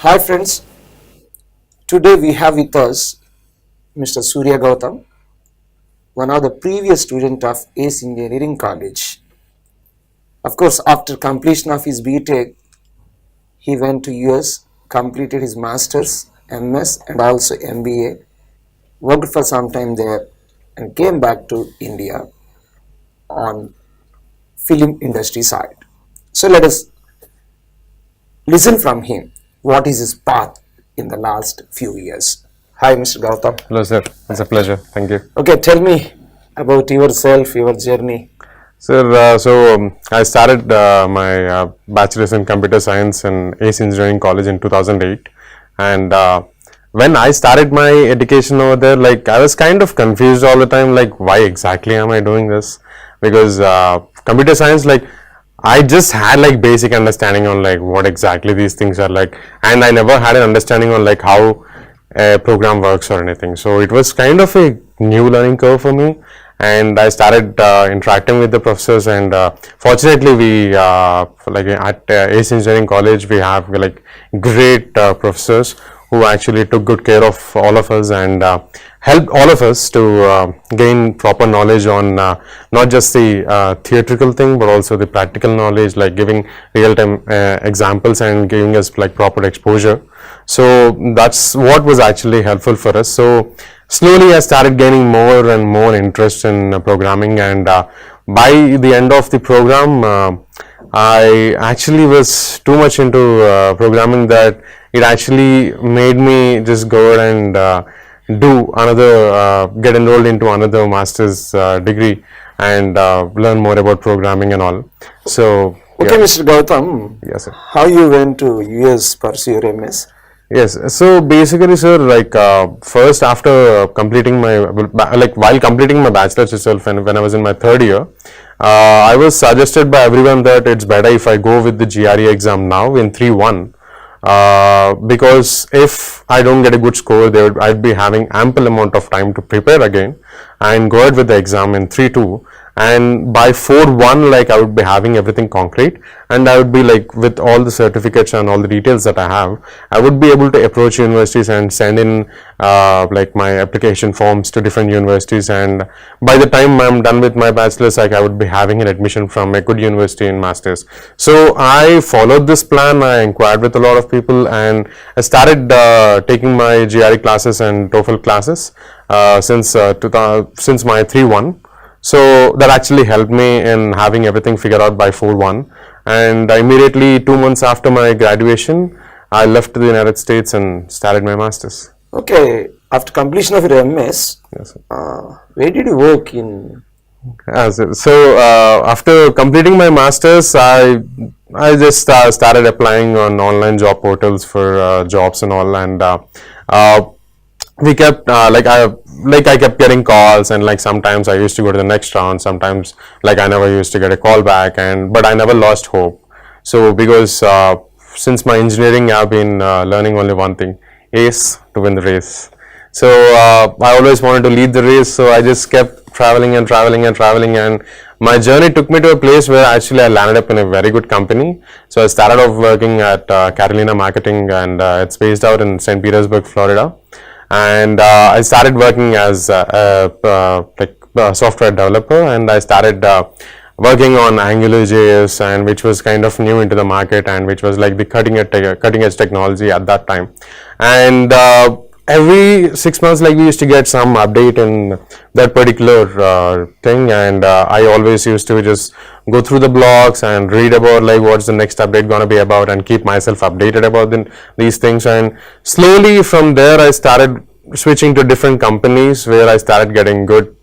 Hi friends, today we have with us Mr. Surya Goutham, one of the previous student of ACE Engineering College. Of course, after completion of his BTech, he went to US, completed his Masters, MS and also MBA, worked for some time there and came back to India on film industry side. So let us listen from him what is his path in the last few years. Hi Mr. Gautam. Hello, sir. It's a pleasure. Thank you. Okay, tell me about yourself, your journey. Sir, I started my bachelor's in computer science in ACE Engineering College in 2008. And when I started my education over there, like I was kind of confused all the time, like why exactly am I doing this? Because computer science, like I just had like basic understanding on like what exactly these things are like, and I never had an understanding on like how a program works or anything. So it was kind of a new learning curve for me, and I started interacting with the professors. And fortunately, we like at ACE Engineering College, we have like great professors who actually took good care of all of us and helped all of us to gain proper knowledge on not just the theoretical thing but also the practical knowledge, like giving real-time examples and giving us like proper exposure. So that's what was actually helpful for us. So slowly I started gaining more and more interest in programming, and by the end of the program I actually was too much into programming that it actually made me just go and do another, get enrolled into another master's degree and learn more about programming and all. So, Okay, yeah. Mr. Gautam, Yes, sir. how you went to US pursue your MS? Yes, so basically, sir, like first after completing my, like while completing my bachelor's itself, and when I was in my third year, I was suggested by everyone that it's better if I go with the GRE exam now in 3-1, because if I don't get a good score, I'd be having ample amount of time to prepare again and go ahead with the exam in 3-2. And by 4-1, like I would be having everything concrete, and I would be like with all the certificates and all the details that I have, I would be able to approach universities and send in like my application forms to different universities. And by the time I'm done with my bachelor's, like I would be having an admission from a good university in master's. So I followed this plan. I inquired with a lot of people, and I started taking my GRE classes and TOEFL classes since my 3-1. So that actually helped me in having everything figured out by 4-1. And immediately 2 months after my graduation, I left the United States and started my master's. Okay, after completion of your MS, Yes, sir. where did you work in? So after completing my master's, I just started applying on online job portals for jobs and all, and we kept I kept getting calls, and like sometimes I used to go to the next round, sometimes like I never used to get a call back, and but I never lost hope. So because since my engineering, I've been learning only one thing: ace to win the race. So I always wanted to lead the race, so I just kept traveling and traveling and traveling, and my journey took me to a place where actually I landed up in a very good company. So I started off working at Catalina Marketing, and it's based out in St. Petersburg, Florida. And I started working as a software developer, and I started working on AngularJS, and which was kind of new into the market, and which was like the cutting edge technology at that time. And every 6 months, like we used to get some update in that particular thing, and I always used to just go through the blogs and read about like what's the next update gonna be about, and keep myself updated about these things. And slowly from there, I started switching to different companies where I started getting good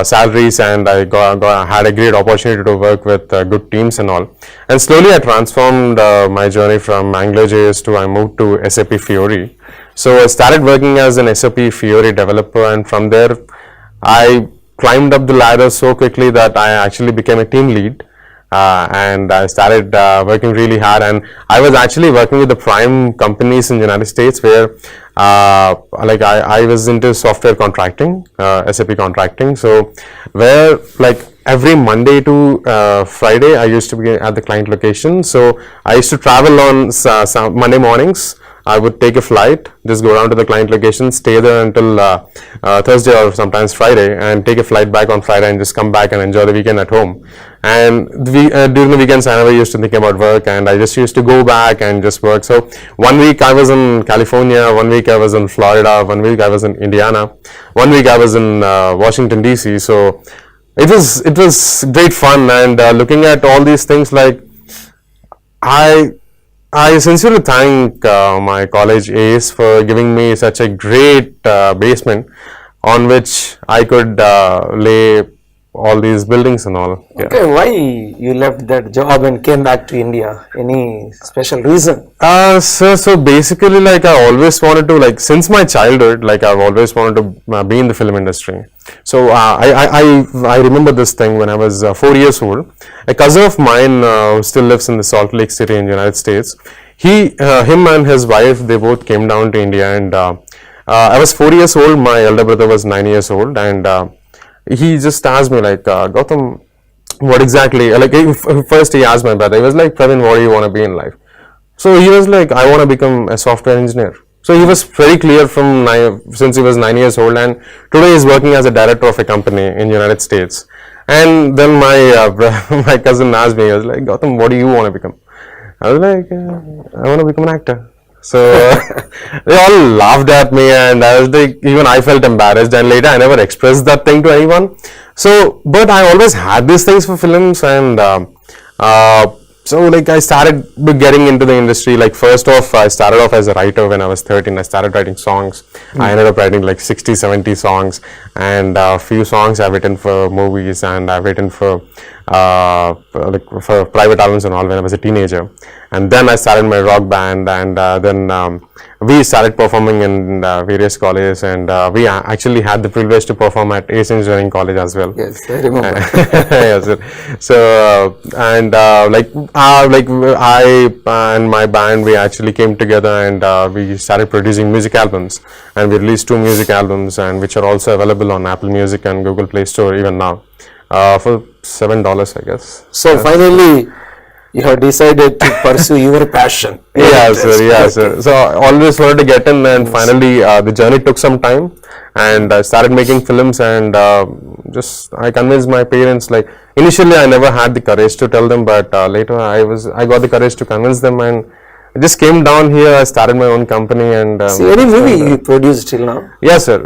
salaries, and I had a great opportunity to work with good teams and all. And slowly I transformed my journey from AngularJS to I moved to SAP Fiori. So I started working as an SAP Fiori developer, and from there I climbed up the ladder so quickly that I actually became a team lead. And I started working really hard, and I was actually working with the prime companies in the United States where like I was into software contracting, SAP contracting. So where like every Monday to Friday, I used to be at the client location. So I used to travel on Monday mornings. I would take a flight, just go down to the client location, stay there until Thursday or sometimes Friday, and take a flight back on Friday and just come back and enjoy the weekend at home. And during the weekends, I never used to think about work, and I just used to go back and just work. So one week I was in California, one week I was in Florida, one week I was in Indiana, one week I was in Washington DC. So it was great fun, and looking at all these things, like I I sincerely thank my college ACE for giving me such a great basement on which I could lay all these buildings and all. Yeah. Okay, why you left that job and came back to India? Any special reason? So basically, like, I always wanted to, like, since my childhood, like, I've always wanted to be in the film industry. So I remember this thing when I was 4 years old. A cousin of mine who still lives in the Salt Lake City in the United States, him and his wife, they both came down to India, and I was 4 years old. My elder brother was 9 years old, and he just asked me, like, Gautam, what exactly, like, first he asked my brother, he was like, Praveen, what do you want to be in life? So he was like, I want to become a software engineer. So he was very clear from since he was 9 years old, and today he's working as a director of a company in the United States. And then my cousin asked me, he was like, Gautam, what do you want to become? I was like, I want to become an actor. So they all laughed at me, and I was like, even I felt embarrassed. And later, I never expressed that thing to anyone. So, but I always had these things for films, and so, like, I started getting into the industry. Like, first off, I started off as a writer when I was 13. I started writing songs. I ended up writing like 60, 70 songs, and a few songs I've written for movies, and I've written for for private albums and all when I was a teenager. And then I started my rock band, and then we started performing in various colleges, and we actually had the privilege to perform at ACE Engineering College as well. Yes, I remember. Yes, sir. So like I and my band, we actually came together, and we started producing music albums, and we released 2 music albums, and which are also available on Apple Music and Google Play Store even now for $7, I guess. So finally, you have decided to pursue your passion. Yeah, sir. Yeah, sir. So I always wanted to get in, and finally the journey took some time, and I started making films, and just I convinced my parents. Like, initially I never had the courage to tell them, but later I got the courage to convince them, and I just came down here. I started my own company, and So any movie you produced till now? yes, sir.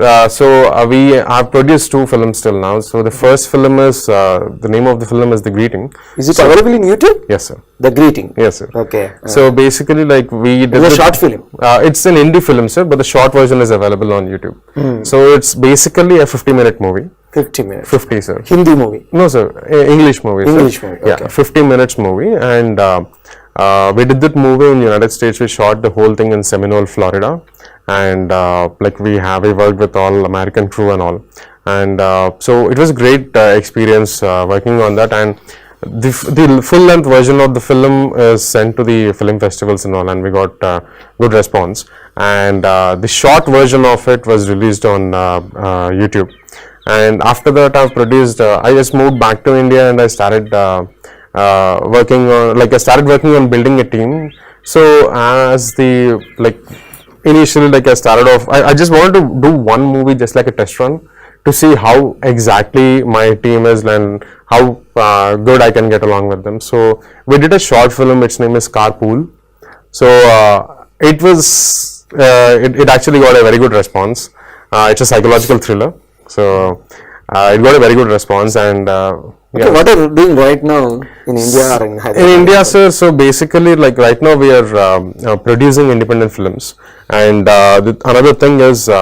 We have produced 2 films till now. So the first film is the name of the film is The Greeting. Is it available in YouTube? Yes, sir. The Greeting. Yes, sir. Okay. So basically, like, we did It's a short film. It's an indie film, sir, but the short version is available on YouTube. So it's basically a 50-minute movie. 50 minutes. 50, sir. Hindi movie. No, sir. English movie. English sir. movie, Yeah, okay. 50 minutes movie, and we did that movie in the United States. We shot the whole thing in Seminole, Florida, and like, we worked with all American crew and all, and so it was a great experience working on that. And the full length version of the film is sent to the film festivals and all, and we got good response. And the short version of it was released on YouTube. And after that, I've produced. I just moved back to India, and I started I started working on building a team. So as the, like, initially, like, I started off, I just wanted to do one movie, just like a test run, to see how exactly my team is and how good I can get along with them. So we did a short film, its name is Carpool. So it was it actually got a very good response. It's a psychological thriller. So it got a very good response, and Okay, yeah. what are you doing right now in India or in Hyderabad? In India, sir, so basically, like, right now we are producing independent films, and another thing is we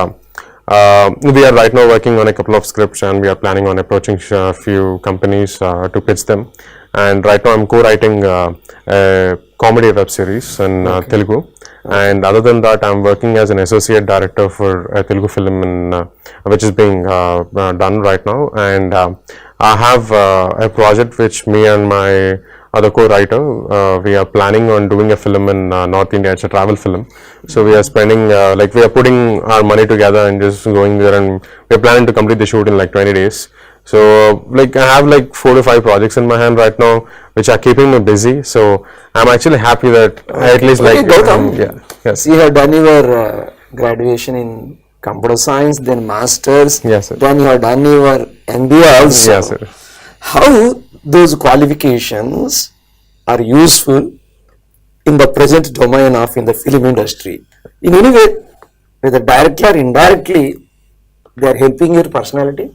are right now working on a couple of scripts, and we are planning on approaching a few companies to pitch them. And right now I'm co-writing a comedy web series in Telugu. And other than that, I'm working as an associate director for a Telugu film which is being done right now. And I have a project which me and my other co-writer, we are planning on doing a film in North India. It's a travel film. So we are spending, we are putting our money together and just going there, and we are planning to complete the shoot in like 20 days. So like I have like 4 to 5 projects in my hand right now, which are keeping me busy. So I'm actually happy that I at least Okay, like Gautam, yeah, yes, so you have done your graduation in computer science, then masters, yes, sir. then you have done your MBA Yes, also. sir. How those qualifications are useful in the present domain of in the film industry? In any way, whether directly or indirectly, they are helping your personality.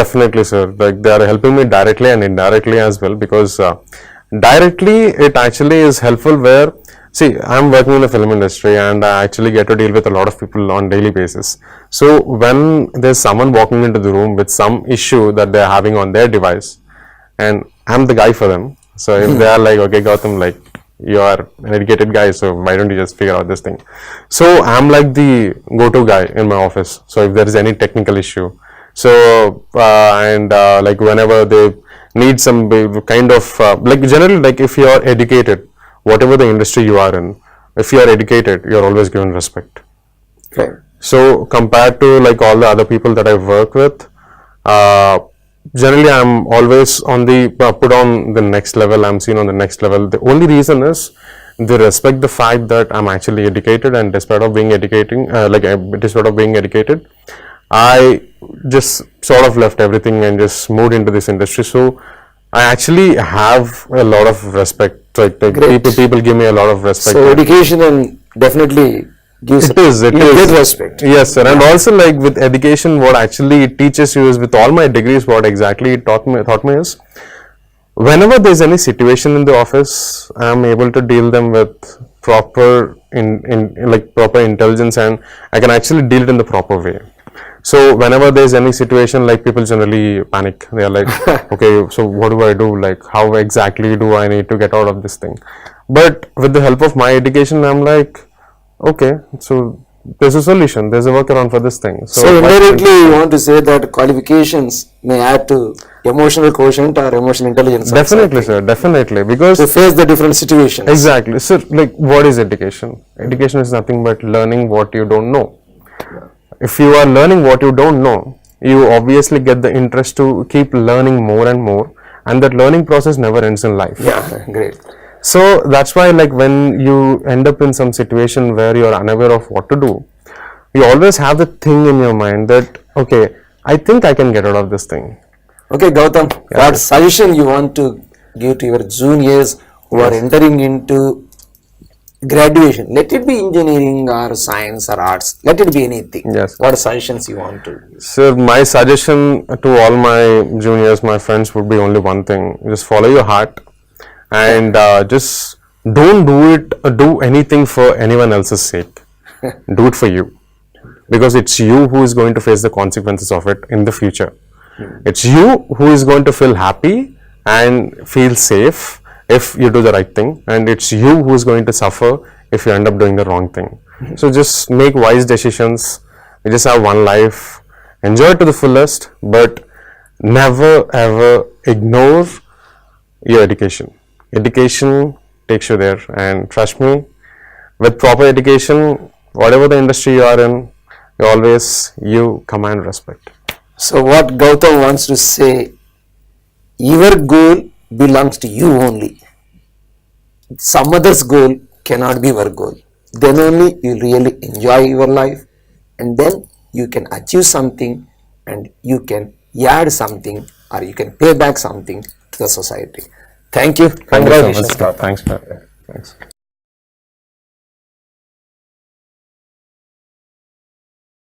Definitely, sir. Like they are helping me directly and indirectly as well, because directly it actually is helpful where, see, I'm working in the film industry and I actually get to deal with a lot of people on daily basis. So when there's someone walking into the room with some issue that they're having on their device, and I'm the guy for them. So if they are like, okay, Gautam, like you are an educated guy, so why don't you just figure out this thing? So I'm like the go-to guy in my office. So if there is any technical issue, so and like whenever they need some kind of like generally, like if you are educated, whatever the industry you are in, if you are educated, you are always given respect. Right. So compared to like all the other people that I work with, uh, generally I'm always on the put on the next level. I'm seen on the next level. The only reason is they respect the fact that I'm actually educated, and despite of being educating, despite of being educated, I just sort of left everything and just moved into this industry. So I actually have a lot of respect. Like Great. people give me a lot of respect. So education and definitely gives It you is. get respect. Yes, sir. And also, like with education, what actually it teaches you is, with all my degrees, what exactly it taught me is, whenever there's any situation in the office, I'm able to deal them with proper in like proper intelligence, and I can actually deal it in the proper way. So whenever there's any situation, like people generally panic. They are like, okay, so what do I do? Like, how exactly do I need to get out of this thing? But with the help of my education, I'm like, okay, so there's a solution. There's a workaround for this thing. So why indirectly, shouldn't- you want to say that qualifications may add to emotional quotient or emotional intelligence. Also, I Definitely, think, sir. Definitely, because to face the different situations. exactly, sir. Like, what is education? Education is nothing but learning what you don't know. If you are learning what you don't know, you obviously get the interest to keep learning more and more, and that learning process never ends in life. Yeah, great. So that's why, like, when you end up in some situation where you're unaware of what to do, you always have the thing in your mind that, okay, I think I can get out of this thing. Okay, Gautam, Yes, what suggestion you want to give to your juniors who are entering into graduation? Let it be engineering or science or arts. Let it be anything. Yes. What suggestions you want to? So my suggestion to all my juniors, my friends, would be only one thing: just follow your heart, and just don't do anything for anyone else's sake. Do it for you, because it's you who is going to face the consequences of it in the future. It's you who is going to feel happy and feel safe if you do the right thing, and it's you who is going to suffer if you end up doing the wrong thing. So just make wise decisions. You just have one life. Enjoy it to the fullest, but never ever ignore your education. Education takes you there, and trust me, with proper education, whatever the industry you are in, you command respect. So what Gautam wants to say, your goal belongs to you only. Some other's goal cannot be your goal. Then only you really enjoy your life, and then you can achieve something, and you can add something, or you can pay back something to the society. Thank you. Thank you so much. Congratulations, Gautam. Thanks, man. Thanks.